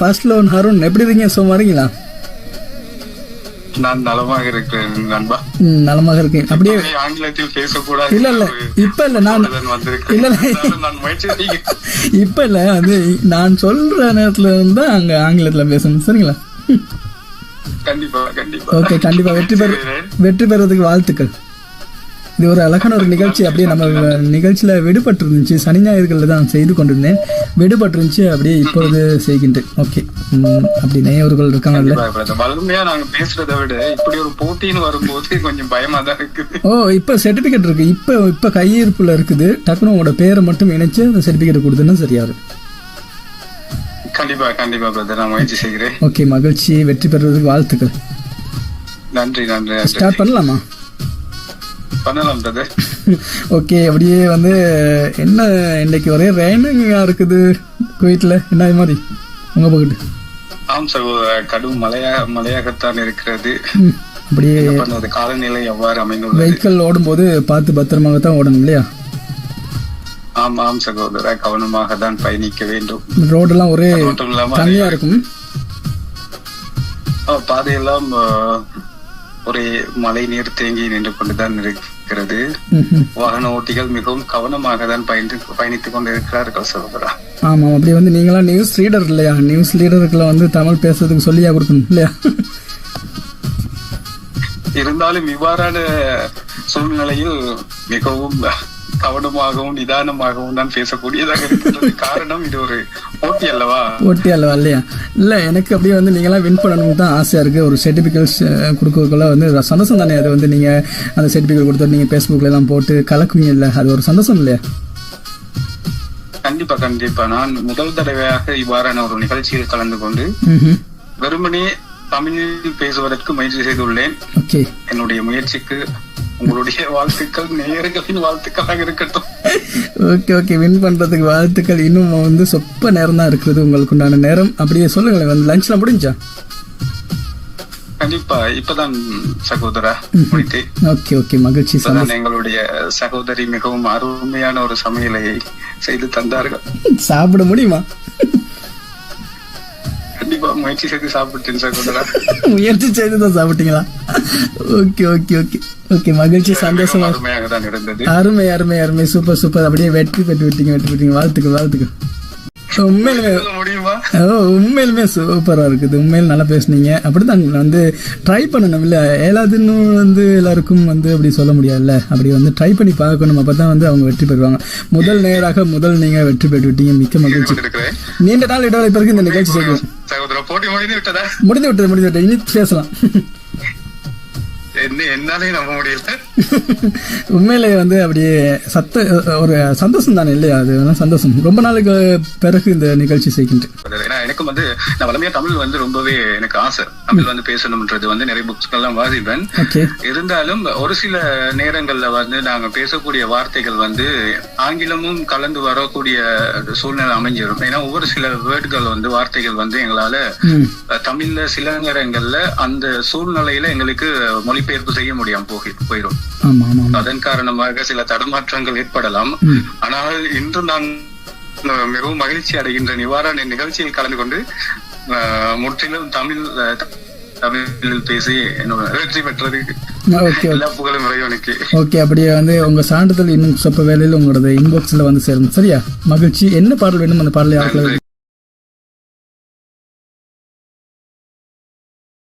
ஃபர்ஸ்ட்ல ஹருண் எப்படி இருக்கீங்க? சும்மா இருக்கீங்களா? நான் நலமாக இருக்கிறேன் நண்பா. நலமாக இருக்கேன். அப்படியே ஆங்கிலத்தில் பேசக்கூடாது. இல்ல இல்ல இப்ப இல்ல நான் இல்ல நான் முயற்சி செய்கிறேன். இப்ப இல்ல அது நான் சொல்ற நேரத்துல இருந்தா அங்க ஆங்கிலத்துல பேசணும். சரிங்களா? கண்டிப்பா கண்டிப்பா. ஓகே, கண்டிப்பா வெற்றி பெறதுக்கு வாழ்த்துக்கள். இது ஒரு அழகான ஒரு நிகழ்ச்சி. அப்படியே நம்ம நிகழ்ச்சியில விடுபட்டு இருந்துச்சு. சனி ஞாயிறுகளில் தான் செய்து கொண்டிருந்தேன். விடுபட்டு இருந்துச்சு, அப்படியே இப்பொழுது செய்கின்றேன். ஓகே, அப்படி நேயர்கள் இருக்காங்கல்ல. வலிமையா நாங்க பேசுறதை விட இப்படி ஒரு போட்டின்னு வரும்போது கொஞ்சம் பயமா தான் இருக்குது. ஓ, இப்ப சர்டிபிகேட் இருக்கு. இப்ப கையிருப்புல இருக்குது. டக்குனு உங்களோட பேரை மட்டும் இணைச்சு அந்த சர்டிபிகேட் கொடுத்துன்னா சரியா இருக்கும். கண்டிப்பா கண்டிப்பா பிரதர், நான் முயற்சி செய்கிறேன். ஓகே, மகிழ்ச்சி. வெற்றி பெறுவதற்கு வாழ்த்துக்கள். நன்றி நன்றி. ஸ்டார்ட் பண்ணலாமா? பண்ணலாம் பிரதர். ஓகே, அப்படியே என்ன இன்னைக்கு ஒரே ரெயினிங்கா இருக்குது குவைட்ல. என்ன இது மாதிரி உங்க பக்கத்து? ஆம் சகோதரர், கடும் மழையாகத்தான் இருக்கிறது. அப்படியே காலநிலை எவ்வாறு அமைந்துள்ளது? வெஹிக்கிள் ஓடும் போது பார்த்து பத்திரமாக தான் ஓடணும் இல்லையா? ஆம் ஆம் சகோதரர், கவனமாக தான் பயணிக்க வேண்டும். ரோடெல்லாம் ஒரே தண்ணியா இருக்கும். பாதையெல்லாம் ஒரே மழை நீர் தேங்கி நின்று கொண்டுதான் இருக்கிறது. வாகன ஓட்டிகள் மிகவும் கவனமாக தான் பயணித்துக் கொண்டு இருக்கிறார்கள் சகோதரா. ஆமா, அப்படி நீங்களாம் நியூஸ் ரீடர் இல்லையா? நியூஸ் ரீடருக்குள்ள தமிழ் பேசுறதுக்கு சொல்லியா கொடுக்கணும் இல்லையா? இருந்தாலும் இவ்வாறான சூழ்நிலையில் மிகவும் கவனமாகவும் நிதானமாகவும் தான் பேசக்கூடியதாக இருக்கிறது. காரணம் இது ஒரு போட்டி அல்லவா இல்லையா? இல்ல, எனக்கு அப்படியே நீங்களாம் வின் பண்ணணும்னு தான் ஆசையா இருக்கு. ஒரு சர்டிபிகேட்ஸ் கொடுக்கறதுக்குள்ள சந்தோஷம் தானே. அது நீங்க அந்த சர்டிபிகேட் கொடுத்து நீங்க பேஸ்புக்ல எல்லாம் போட்டு கலக்குவீங்க இல்ல, அது ஒரு சந்தோஷம் இல்லையா? கண்டிப்பா கண்டிப்பா. நான் முதல் தடவையாக இவ்வாறான ஒரு நிகழ்ச்சியில் கலந்து கொண்டு வெறுமனே தமிழில் பேசுவதற்கு முயற்சி செய்துள்ளேன். என்னுடைய முயற்சிக்கு உங்களுடைய வாழ்த்துக்கள், நேயர்களின் வாழ்த்துக்களாக இருக்கட்டும். ஓகே ஓகே, வின் பண்றதுக்கு வாழ்த்துக்கள். இன்னும் சொப்ப நேரம் தான் இருக்குது உங்களுக்கு உண்டான நேரம். அப்படியே சொல்லுங்களேன், லஞ்ச்லாம் முடிஞ்சா? கண்டிப்பா, இப்பதான் சகோதரா முடித்தேன். ஓகே ஓகே, மகிழ்ச்சி. எங்களுடைய சகோதரி மிகவும் அருமையான ஒரு சமையலை செய்து தந்தார்கள். சாப்பிட முடியுமா? கண்டிப்பா முயற்சி செய்து சாப்பிட்டேன் சகோதரா. முயற்சி செய்து தான் சாப்பிட்டீங்களா? ஓகே ஓகே ஓகே ஓகே, மகிழ்ச்சி, சந்தோஷமா. அருமையாக தான் இருந்தது. அருமை அருமை அருமை, சூப்பர் சூப்பர். அப்படியே வெற்றி பெற்று விட்டீங்க. வாழ்த்துக்கள் வாழ்த்துக்கள். உண்மையிலுமே சூப்பரா இருக்குது. உண்மையில நல்லா பேசுனீங்க. அப்படிதான் ட்ரை பண்ணணும் இல்ல, ஏழாவதுன்னு எல்லாருக்கும் அப்படி சொல்ல முடியாதுல்ல. அப்படி ட்ரை பண்ணி பார்க்கணும். அப்பதான் அவங்க வெற்றி பெறுவாங்க. முதல் நேராக நீங்க வெற்றி பெற்று விட்டீங்க. மிக்க மகிழ்ச்சி. நீண்ட நாள் இடைவெளி பிறகு இந்த நிகழ்ச்சி செய்யணும். முடிந்து விட்டது. இனி பேசலாம். என்னாலே நம்ப முடியல. உண்மையிலே அப்படியே ஒரு சந்தோஷம் தானே இல்லையா? அது சந்தோஷம். ரொம்ப நாளுக்கு பிறகு இந்த நிகழ்ச்சி செய்கின்றேன். எனக்கு நான் வளமையா தமிழ் ரொம்பவே எனக்கு ஆசை. தமிழ் பேசணும்ன்றது நிறைய புக்ஸ் எல்லாம் வாசிப்பேன். இருந்தாலும் ஒரு சில நேரங்கள்ல நாங்க பேசக்கூடிய வார்த்தைகள் ஆங்கிலமும் கலந்து வரக்கூடிய சூழ்நிலை அமைஞ்சிடும். ஏன்னா ஒவ்வொரு சில வேர்டுகள் வார்த்தைகள் எங்களால தமிழ்ல சில நேரங்கள்ல அந்த சூழ்நிலையில எங்களுக்கு மொழிபெயர்ப்பு செய்ய முடியாம போயிடும். அதன் காரணமாக சில தடுமாற்றங்கள் ஏற்படலாம். ஆனால் இன்று நான் மிகவும் மகிழ்ச்சி அடைகின்ற நிவாரண நிகழ்ச்சியில் கலந்து கொண்டு முற்றிலும் தமிழில் பேசி என்னோட வெற்றி பெற்றதுக்கு எல்லா புகழும் இறைவனுக்கு. ஓகே, அப்படியே உங்க சான்றிதழ் இன்னும் சொப்ப வேலையில் உங்களோட இன்பாக்ஸ்ல சேரும். சரியா? மகிழ்ச்சி. என்ன பாடல் வேணும்? அந்த பாடலை